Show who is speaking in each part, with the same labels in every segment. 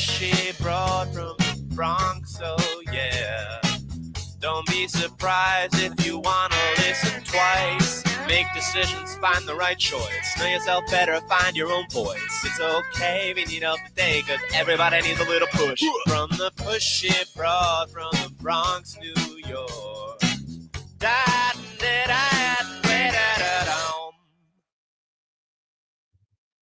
Speaker 1: Pushy Broad from the Bronx, oh yeah. Don't be surprised if you wanna listen twice. Make decisions, find the right choice. Know yourself better, find your own voice. It's okay if you need help today, cause everybody needs a little push. From the Pushy Broad from the Bronx, New York.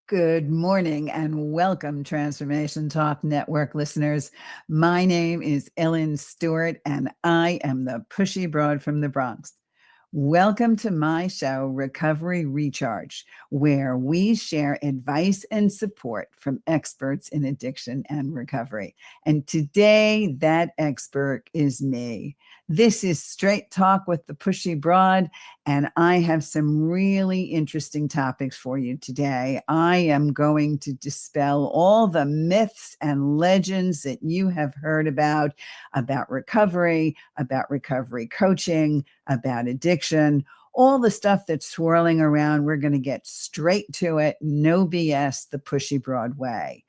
Speaker 2: Good morning and welcome, Transformation Talk Network listeners. My name is Ellen Stewart and I am the Pushy Broad from the Bronx. Welcome to my show, Recovery Recharge, where we share advice and support from experts in addiction and recovery. And today, that expert is me. This is Straight Talk with the Pushy Broad, and I have some really interesting topics for you today. I am going to dispel all the myths and legends that you have heard about recovery coaching, about addiction, all the stuff that's swirling around. We're going to get straight to it. No BS, the Pushy Broad way.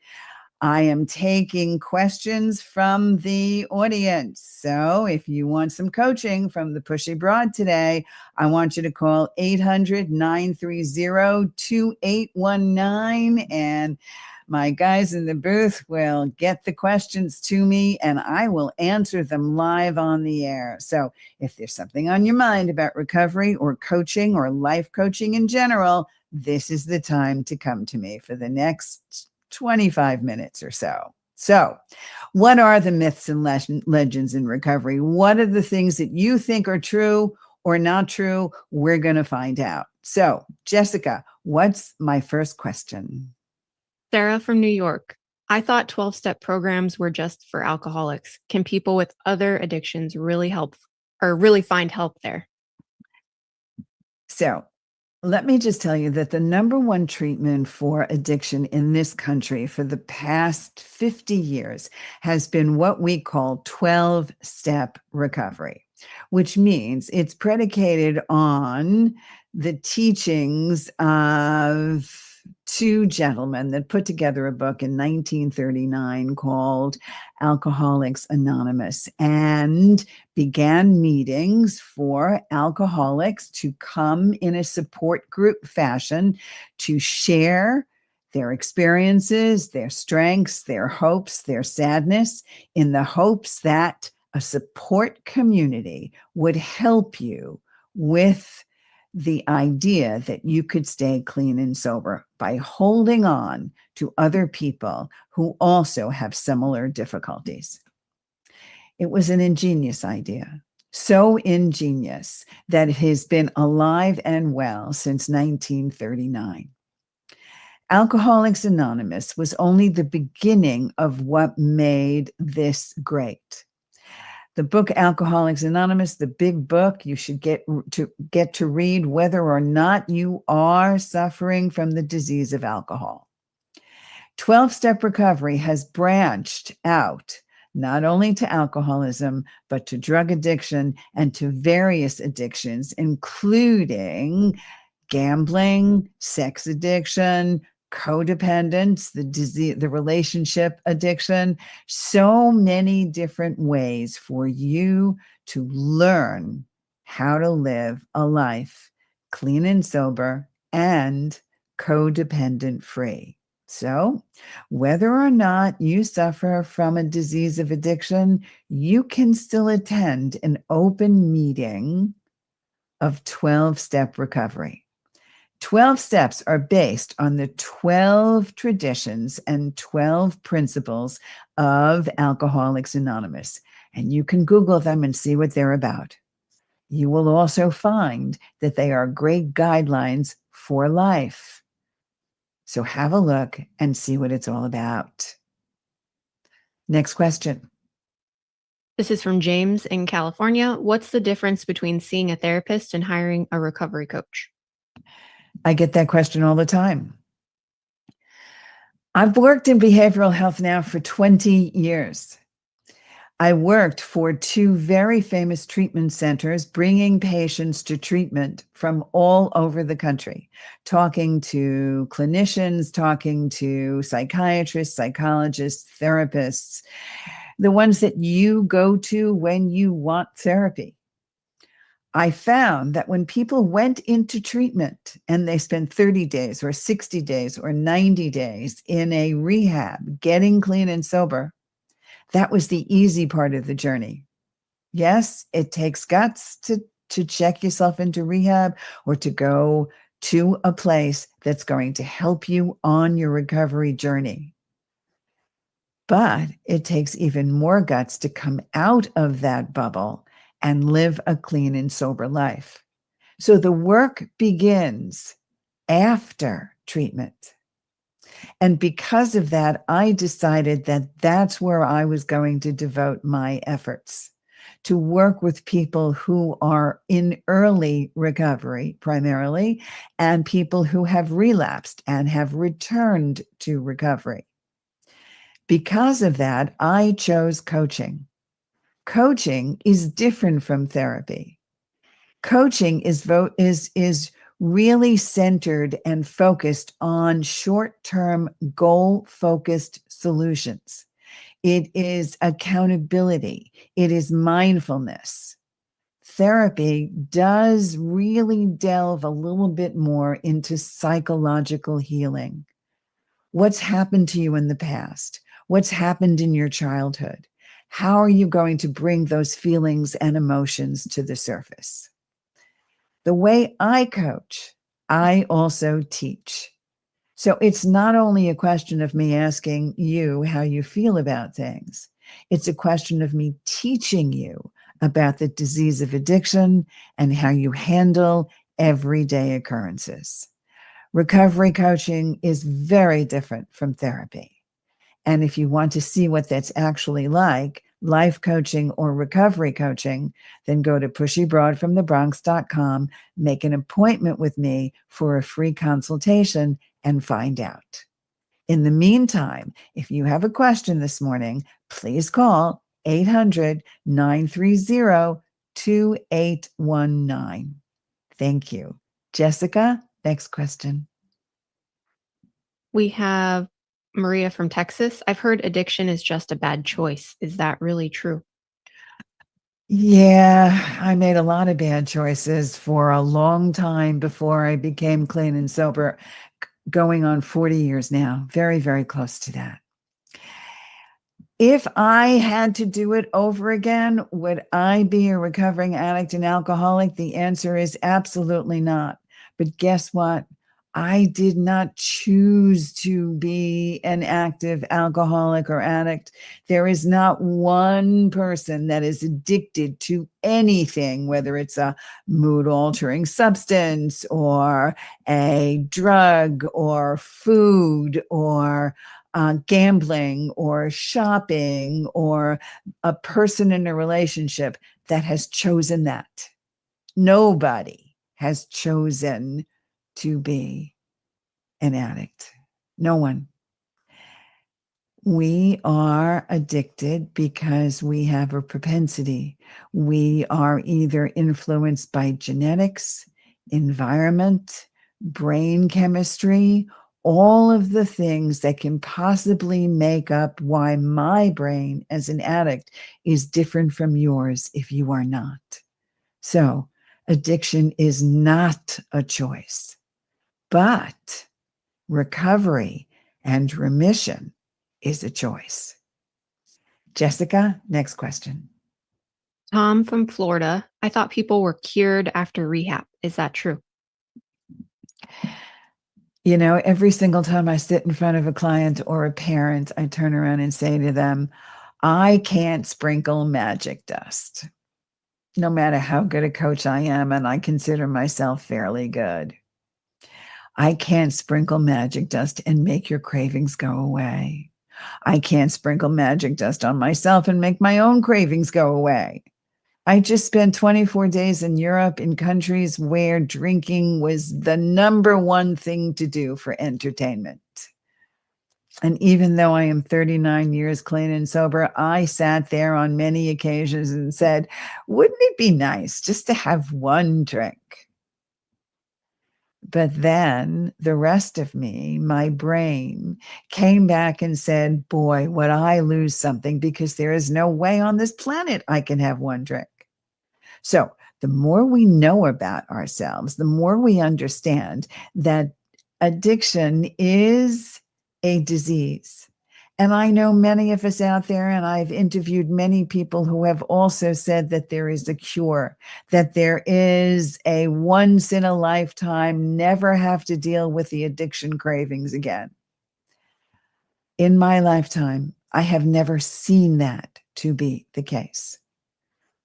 Speaker 2: I am taking questions from the audience. So if you want some coaching from the Pushy Broad today, I want you to call 800-930-2819 and my guys in the booth will get the questions to me and I will answer them live on the air. So if there's something on your mind about recovery or coaching or life coaching in general, this is the time to come to me for the next 25 minutes or so. So what are the myths and legends in recovery? What are the things that you think are true or not true? We're going to find out. So Jessica, what's my first question?
Speaker 3: Sarah from New York. I thought 12-step programs were just for alcoholics. Can people with other addictions really find help there?
Speaker 2: So let me just tell you that the number one treatment for addiction in this country for the past 50 years has been what we call 12-step recovery, which means it's predicated on the teachings of two gentlemen that put together a book in 1939 called Alcoholics Anonymous and began meetings for alcoholics to come in a support group fashion to share their experiences, their strengths, their hopes, their sadness, in the hopes that a support community would help you with the idea that you could stay clean and sober by holding on to other people who also have similar difficulties. It was an ingenious idea, so ingenious that it has been alive and well since 1939. Alcoholics Anonymous was only the beginning of what made this great. The book Alcoholics Anonymous, the big book you should get to read whether or not you are suffering from the disease of alcohol. 12-step recovery has branched out not only to alcoholism, but to drug addiction and to various addictions, including gambling, sex addiction, codependence, the relationship addiction, so many different ways for you to learn how to live a life clean and sober and codependent free. So whether or not you suffer from a disease of addiction, you can still attend an open meeting of 12-step recovery. 12 steps are based on the 12 traditions and 12 principles of Alcoholics Anonymous. And you can Google them and see what they're about. You will also find that they are great guidelines for life. So have a look and see what it's all about. Next question.
Speaker 3: This is from James in California. What's the difference between seeing a therapist and hiring a recovery coach?
Speaker 2: I get that question all the time. I've worked in behavioral health now for 20 years. I worked for two very famous treatment centers, bringing patients to treatment from all over the country, talking to clinicians, talking to psychiatrists, psychologists, therapists, the ones that you go to when you want therapy. I found that when people went into treatment and they spent 30 days or 60 days or 90 days in a rehab, getting clean and sober, that was the easy part of the journey. Yes, it takes guts to check yourself into rehab or to go to a place that's going to help you on your recovery journey. But it takes even more guts to come out of that bubble and live a clean and sober life. So the work begins after treatment. And because of that, I decided that that's where I was going to devote my efforts, to work with people who are in early recovery primarily, and people who have relapsed and have returned to recovery. Because of that, I chose coaching. Coaching is different from therapy. Coaching is really centered and focused on short-term, goal-focused solutions. It is accountability. It is mindfulness. Therapy does really delve a little bit more into psychological healing. What's happened to you in the past? What's happened in your childhood? How are you going to bring those feelings and emotions to the surface? The way I coach, I also teach. So it's not only a question of me asking you how you feel about things. It's a question of me teaching you about the disease of addiction and how you handle everyday occurrences. Recovery coaching is very different from therapy. And if you want to see what that's actually like, life coaching or recovery coaching, then go to pushybroadfromthebronx.com, make an appointment with me for a free consultation and find out. In the meantime, if you have a question this morning, please call 800-930-2819. Thank you. Jessica, next question.
Speaker 3: We have Maria from Texas. I've heard addiction is just a bad choice. Is that really true?
Speaker 2: Yeah, I made a lot of bad choices for a long time before I became clean and sober, going on 40 years now. Very, very close to that. If I had to do it over again, would I be a recovering addict and alcoholic? The answer is absolutely not. But guess what? I did not choose to be an active alcoholic or addict. There is not one person that is addicted to anything, whether it's a mood altering substance or a drug or food or gambling or shopping or a person in a relationship that has chosen that. Nobody has chosen to be an addict. No one. We are addicted because we have a propensity. We are either influenced by genetics, environment, brain chemistry, all of the things that can possibly make up why my brain as an addict is different from yours if you are not. So addiction is not a choice, but recovery and remission is a choice. Jessica, next question.
Speaker 3: Tom from Florida. I thought people were cured after rehab. Is that true?
Speaker 2: You know, every single time I sit in front of a client or a parent, I turn around and say to them, I can't sprinkle magic dust, no matter how good a coach I am, and I consider myself fairly good. I can't sprinkle magic dust and make your cravings go away. I can't sprinkle magic dust on myself and make my own cravings go away. I just spent 24 days in Europe in countries where drinking was the number one thing to do for entertainment. And even though I am 39 years clean and sober, I sat there on many occasions and said, wouldn't it be nice just to have one drink? But then the rest of me, my brain, came back and said, boy, would I lose something, because there is no way on this planet I can have one drink. So the more we know about ourselves, the more we understand that addiction is a disease. And I know many of us out there, and I've interviewed many people who have also said that there is a cure, that there is a once in a lifetime, never have to deal with the addiction cravings again. In my lifetime, I have never seen that to be the case.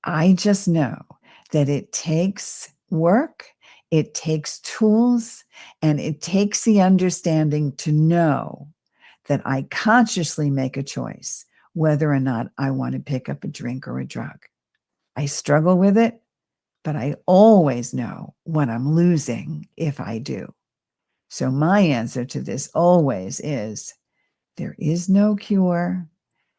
Speaker 2: I just know that it takes work, it takes tools, and it takes the understanding to know that I consciously make a choice whether or not I want to pick up a drink or a drug. I struggle with it, but I always know what I'm losing if I do. So my answer to this always is, there is no cure.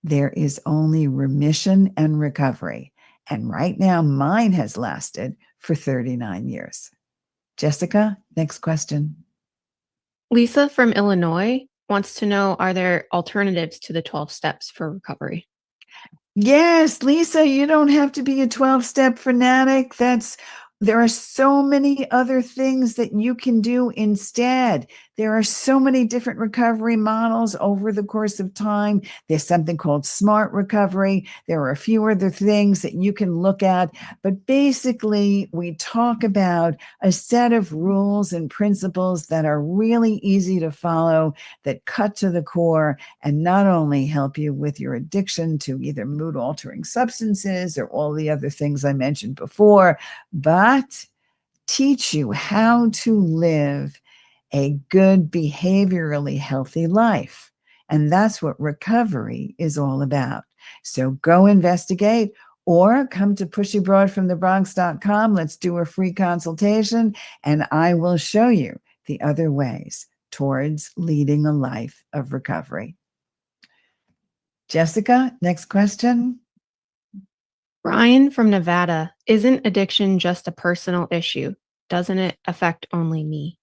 Speaker 2: There is only remission and recovery. And right now, mine has lasted for 39 years. Jessica, next question.
Speaker 3: Lisa from Illinois wants to know, are there alternatives to the 12 steps for recovery?
Speaker 2: Yes, Lisa, you don't have to be a 12-step fanatic. There are so many other things that you can do instead. There are so many different recovery models over the course of time. There's something called smart recovery. There are a few other things that you can look at. But basically, we talk about a set of rules and principles that are really easy to follow, that cut to the core, and not only help you with your addiction to either mood-altering substances or all the other things I mentioned before, but teach you how to live a good, behaviorally healthy life. And that's what recovery is all about. So go investigate, or come to pushybroadfromthebronx.com. Let's do a free consultation, and I will show you the other ways towards leading a life of recovery. Jessica, next question.
Speaker 3: Brian from Nevada, isn't addiction just a personal issue? Doesn't it affect only me?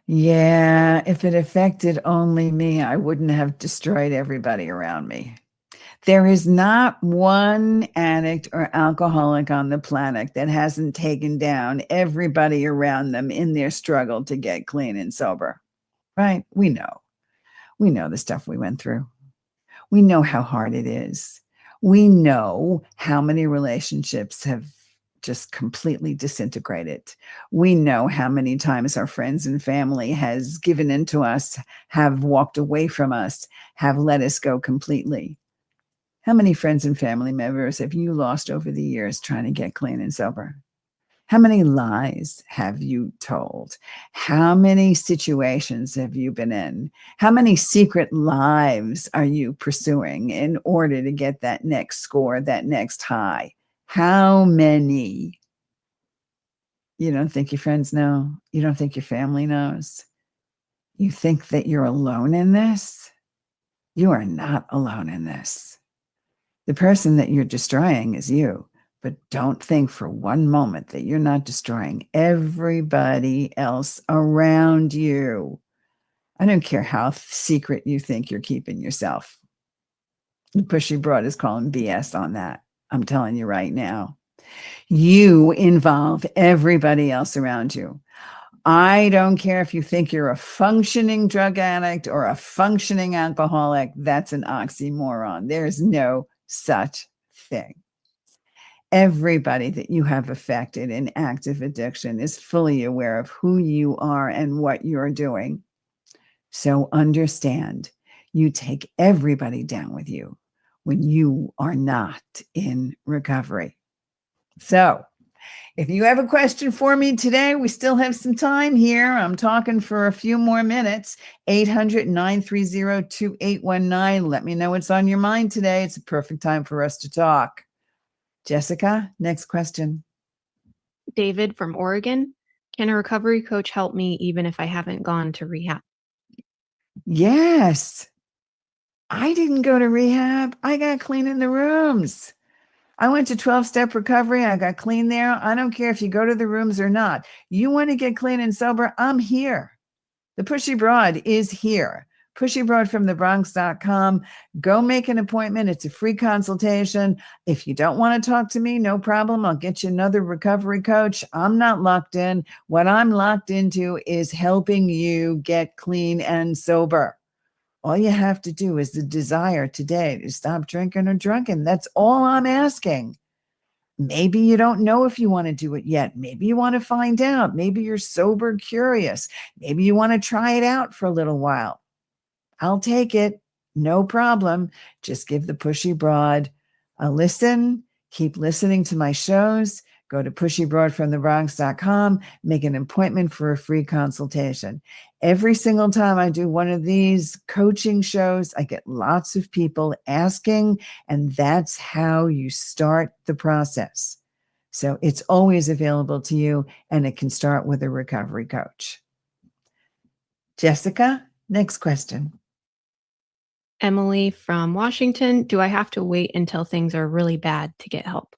Speaker 2: Yeah, if it affected only me, I wouldn't have destroyed everybody around me. There is not one addict or alcoholic on the planet that hasn't taken down everybody around them in their struggle to get clean and sober, right? We know the stuff we went through. We know how hard it is. We know how many relationships have just completely disintegrated. We know how many times our friends and family has given in to us, have walked away from us, have let us go completely. How many friends and family members have you lost over the years trying to get clean and sober? How many lies have you told? How many situations have you been in? How many secret lives are you pursuing in order to get that next score, that next high? How many? You don't think your friends know? You don't think your family knows? You think that you're alone in this? You are not alone in this. The person that you're destroying is you. But don't think for one moment that you're not destroying everybody else around you. I don't care how secret you think you're keeping yourself. The Pushy Broad is calling BS on that. I'm telling you right now. You involve everybody else around you. I don't care if you think you're a functioning drug addict or a functioning alcoholic. That's an oxymoron. There's no such thing. Everybody that you have affected in active addiction is fully aware of who you are and what you're doing. So understand, you take everybody down with you when you are not in recovery. So if you have a question for me today, we still have some time here. I'm talking for a few more minutes. 800-930-2819. Let me know what's on your mind today. It's a perfect time for us to talk. Jessica, next question.
Speaker 3: David from Oregon, can a recovery coach help me even if I haven't gone to rehab?
Speaker 2: Yes. I didn't go to rehab. I got clean in the rooms. I went to 12-step recovery. I got clean there. I don't care if you go to the rooms or not. You want to get clean and sober? I'm here. The Pushy Broad is here. Pushy Broad from the Bronx.com. Go make an appointment. It's a free consultation. If you don't want to talk to me, no problem. I'll get you another recovery coach. I'm not locked in. What I'm locked into is helping you get clean and sober. All you have to do is the desire today to stop drinking or drunken. That's all I'm asking. Maybe you don't know if you want to do it yet. Maybe you want to find out. Maybe you're sober curious. Maybe you want to try it out for a little while. I'll take it. No problem. Just give the Pushy Broad a listen. Keep listening to my shows. Go to pushybroadfromthebronx.com. Make an appointment for a free consultation. Every single time I do one of these coaching shows, I get lots of people asking, and that's how you start the process. So it's always available to you, and it can start with a recovery coach. Jessica, next question.
Speaker 3: Emily from Washington. Do I have to wait until things are really bad to get help?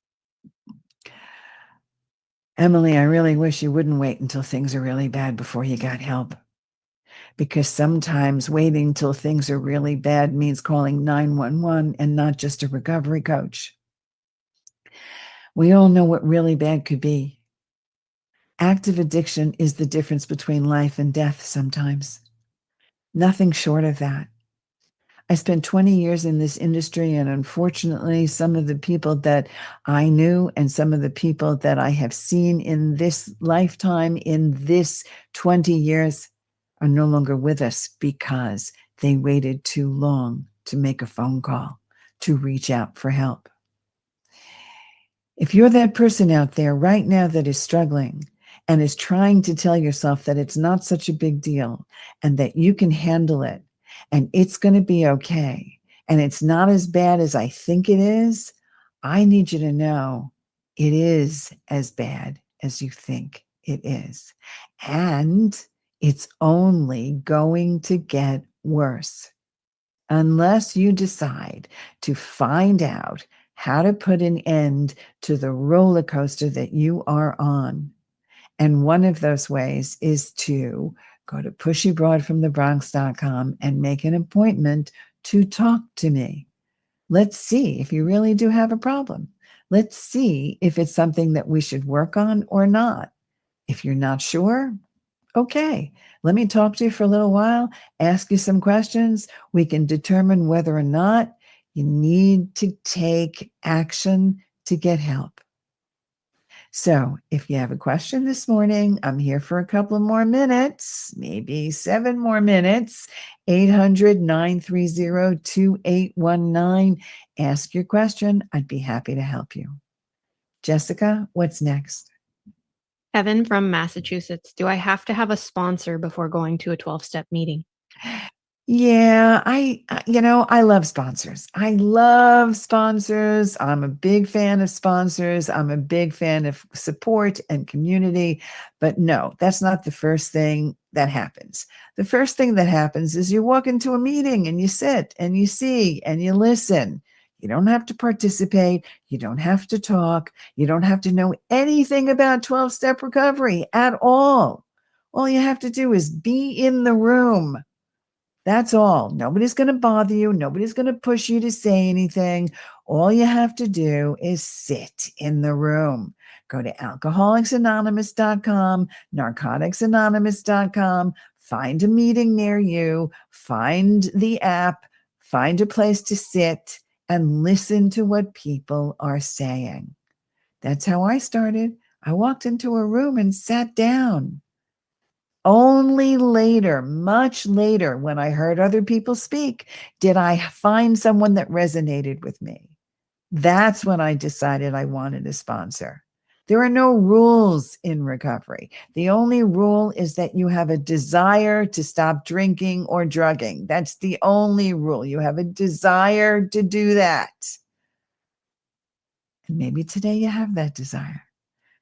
Speaker 2: Emily, I really wish you wouldn't wait until things are really bad before you got help. Because sometimes waiting till things are really bad means calling 911 and not just a recovery coach. We all know what really bad could be. Active addiction is the difference between life and death sometimes. Nothing short of that. I spent 20 years in this industry, and unfortunately, some of the people that I knew and some of the people that I have seen in this lifetime, in this 20 years, are no longer with us because they waited too long to make a phone call, to reach out for help. If you're that person out there right now that is struggling and is trying to tell yourself that it's not such a big deal and that you can handle it and it's going to be okay and it's not as bad as I think it is, I need you to know it is as bad as you think it is. And it's only going to get worse unless you decide to find out how to put an end to the roller coaster that you are on. And one of those ways is to go to pushybroadfromthebronx.com and make an appointment to talk to me. Let's see if you really do have a problem. Let's see if it's something that we should work on or not. If you're not sure, okay, let me talk to you for a little while, ask you some questions. We can determine whether or not you need to take action to get help. So if you have a question this morning, I'm here for a couple of more minutes, maybe 7 more minutes. 800-930-2819. Ask your question. I'd be happy to help you. Jessica, what's next?
Speaker 3: Evan from Massachusetts. Do I have to have a sponsor before going to a 12-step meeting?
Speaker 2: Yeah, I love sponsors. I love sponsors. I'm a big fan of sponsors. I'm a big fan of support and community. But no, that's not the first thing that happens. The first thing that happens is you walk into a meeting and you sit and you see and you listen. You don't have to participate. You don't have to talk. You don't have to know anything about 12-step recovery at all. All you have to do is be in the room. That's all. Nobody's going to bother you. Nobody's going to push you to say anything. All you have to do is sit in the room. Go to alcoholicsanonymous.com, narcoticsanonymous.com, find a meeting near you, find the app, find a place to sit and listen to what people are saying. That's how I started. I walked into a room and sat down. Only later, much later, when I heard other people speak, did I find someone that resonated with me. That's when I decided I wanted a sponsor. There are no rules in recovery. The only rule is that you have a desire to stop drinking or drugging. That's the only rule. You have a desire to do that. And maybe today you have that desire.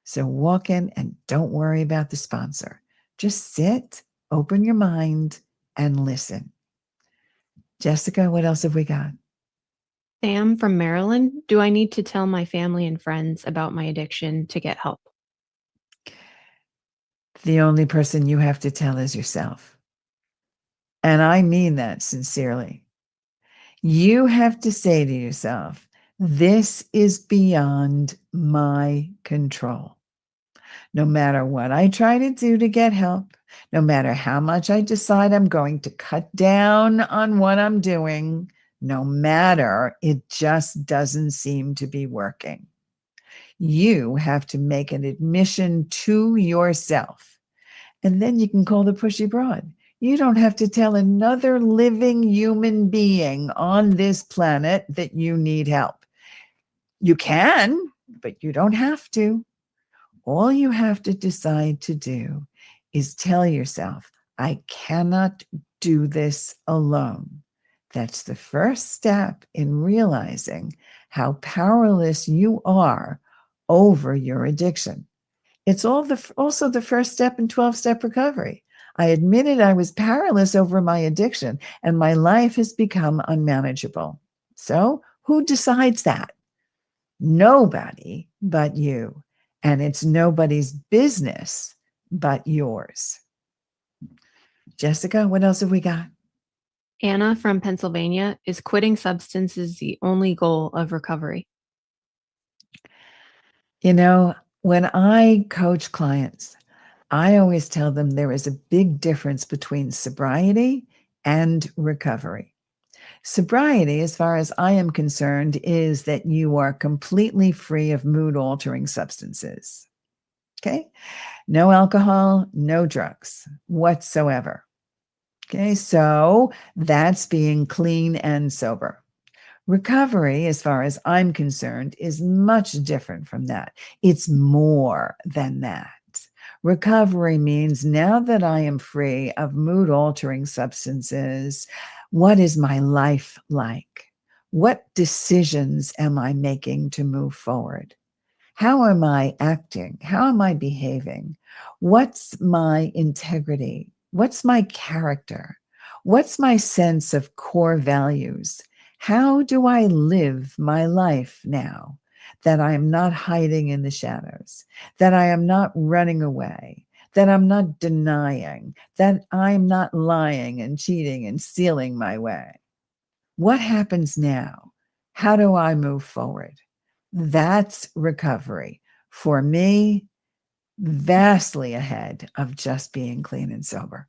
Speaker 2: So walk in and don't worry about the sponsor. Just sit, open your mind, and listen. Jessica, what else have we got?
Speaker 3: Sam from Maryland. Do I need to tell my family and friends about my addiction to get help?
Speaker 2: The only person you have to tell is yourself. And I mean that sincerely. You have to say to yourself, this is beyond my control. No matter what I try to do to get help, no matter how much I decide I'm going to cut down on what I'm doing, no matter, it just doesn't seem to be working. You have to make an admission to yourself, and then you can call the Pushy Broad. You don't have to tell another living human being on this planet that you need help. You can, but you don't have to. All you have to decide to do is tell yourself, I cannot do this alone. That's the first step in realizing how powerless you are over your addiction. It's also the first step in 12-step recovery. I admitted I was powerless over my addiction and my life has become unmanageable. So, who decides that? Nobody but you. And it's nobody's business but yours. Jessica, what else have we got?
Speaker 3: Anna from Pennsylvania. Is quitting substances the only goal of recovery?
Speaker 2: You know, when I coach clients, I always tell them there is a big difference between sobriety and recovery. Sobriety, as far as I am concerned, is that you are completely free of mood altering substances. Okay. No alcohol, no drugs whatsoever. Okay. So that's being clean and sober. Recovery, as far as I'm concerned, is much different from that. It's more than that. Recovery means now that I am free of mood altering substances, what is my life like? What decisions am I making to move forward? How am I acting? How am I behaving? What's my integrity? What's my character? What's my sense of core values? How do I live my life now that I am not hiding in the shadows, that I am not running away, that I'm not denying, that I'm not lying and cheating and stealing my way? What happens now? How do I move forward? That's recovery. For me, vastly ahead of just being clean and sober.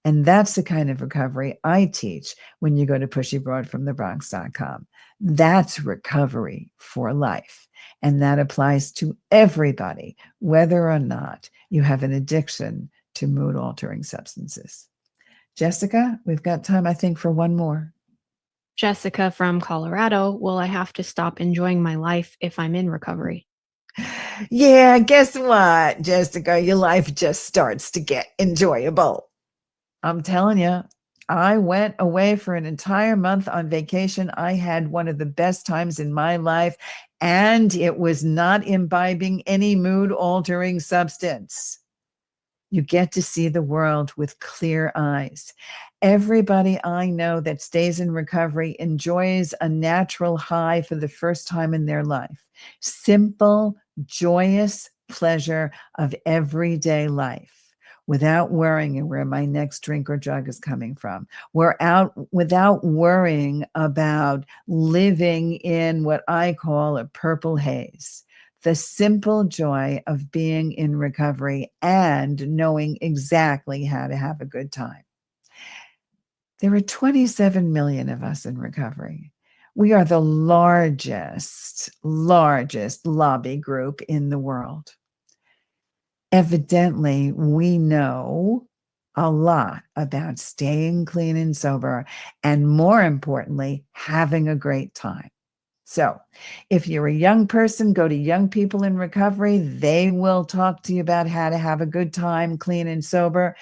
Speaker 2: And that's the kind of recovery I teach when you go to pushybroadfromthebronx.com. That's recovery for life. And that applies to everybody, whether or not you have an addiction to mood altering substances. Jessica, we've got time, I think, for one more.
Speaker 3: Jessica from Colorado. Will I have to stop enjoying my life if I'm in recovery?
Speaker 2: Yeah, guess what, Jessica? Your life just starts to get enjoyable. I'm telling you, I went away for an entire month on vacation. I had one of the best times in my life, and it was not imbibing any mood altering substance. You get to see the world with clear eyes. Everybody I know that stays in recovery enjoys a natural high for the first time in their life. Simple, joyous pleasure of everyday life without worrying where my next drink or drug is coming from. We're out without worrying about living in what I call a purple haze. The simple joy of being in recovery and knowing exactly how to have a good time. There are 27 million of us in recovery. We are the largest lobby group in the world. Evidently, we know a lot about staying clean and sober, and more importantly, having a great time. So, if you're a young person, go to Young People in Recovery. They will talk to you about how to have a good time, clean and sober.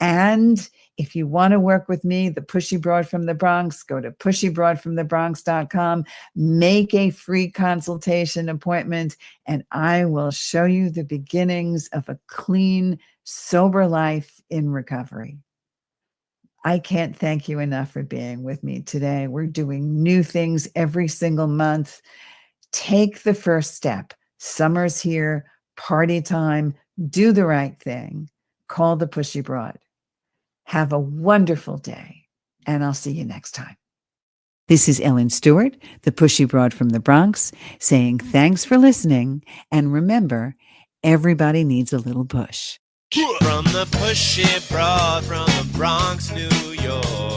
Speaker 2: And if you want to work with me, the Pushy Broad from the Bronx, go to pushybroadfromthebronx.com, make a free consultation appointment, and I will show you the beginnings of a clean, sober life in recovery. I can't thank you enough for being with me today. We're doing new things every single month. Take the first step. Summer's here, party time, do the right thing. Call the Pushy Broad. Have a wonderful day, and I'll see you next time. This is Ellen Stewart, the Pushy Broad from the Bronx, saying thanks for listening, and remember, everybody needs a little push.
Speaker 1: From the Pushy Broad from the Bronx, New York.